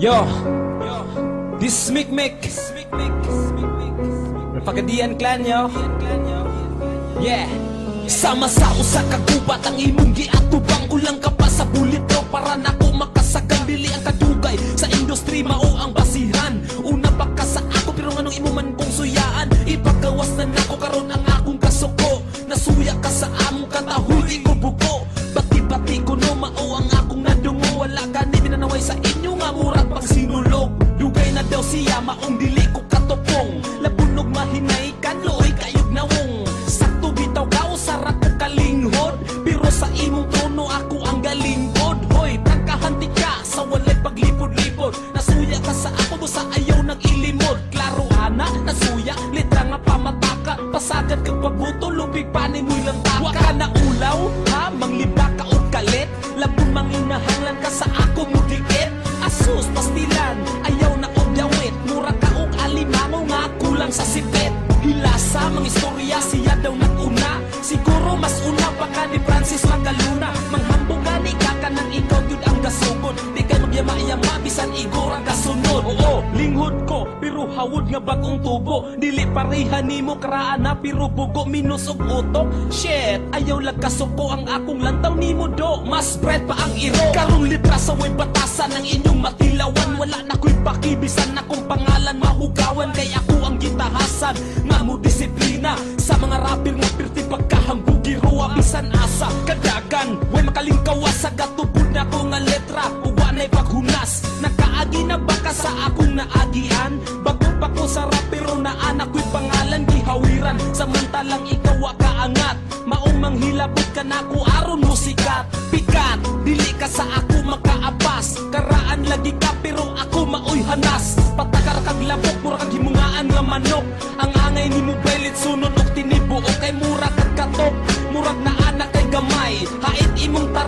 Yo, this is Mick. Pagkadian clan, yo. Yeah. Sama sa usa ka gubat ang imong giatubang, kulang ka pa sa bulit bro para nako makasagan. Dili ang kadugay sa industry mao ang basihan. Una pa ka sa ako pero nganong imo man kong suyaan. Ipagawas na nako karon ang akong kasuko. Nasuya ka sa among katahoy di ko buko. Bati-bati ko no mao ang akong nadungo. Wala ka ni binanaway sa inyo nga murag pang sinulog. Dugay na daw siya maong dili ko katupong. Labunog mahinay kanloy kayog nawong. Sakto bitaw ka usara ko kalinghod. Pero sa imong trono ako ang galingkod. Hoy, pagkahanti ka sa walay paglipod-lipod. Nasuya ka sa ako sa ayaw nag-ilimod. Klaro ana, nasuya, litra nga pamataka. Pasagad kag pabuto, lupig panin mo'y lang taka. Wa ka na ulaw, ha? Mangliba ka o kalit. Labon manginahanglan ka sa ako mo dikit. Asus, pastilan, ayaw na og dawit. Mura ka og alimango nga kulang sa sipit. Hilasa, mga istorya siya daw nag-una. Siguro mas una pa ka ni Francis Magaluna. Manghambog gani ka kanang ikaw yun ang gasugod. Di ka magyama-yama, bisan igor ang kasunod. Oo, linghod ko, pero hawod nga bagong tubo. Dili pareha nimo karaan na, pero bugo minus og utok. Shit, ayaw lang kasuko ang akong lantaw nimo do. Mas bread pa ang iro. Karong litra sa way batasan ng inyong matilawan. Wala na ko'y pakibisan na kung pangalan mahugawan. Kay ako ang gitahasan nga mo disiplina. Sa mga rapper nga pirti pagkahambugi ruwa bisan asa kadagan. Way makalingkawas sa gatubod na ko nga letra. Uwa na'y paghunas. Nakaagi na baka sa akong naagian. Bago pa ko sa rapero na anak ko'y pangalan gihawiran. Samantalang ikaw wa kaangat. Maong manghilabot ka na ko aron mo sikat. Pikat, dili ka sa ako makaapas. Karaan lagi ka pero ako maoy hanas. Patakar kag labok, mura kag himungaan nga manok. Ang angay ni mo belit sunod og tinibo o kay mura kag katok.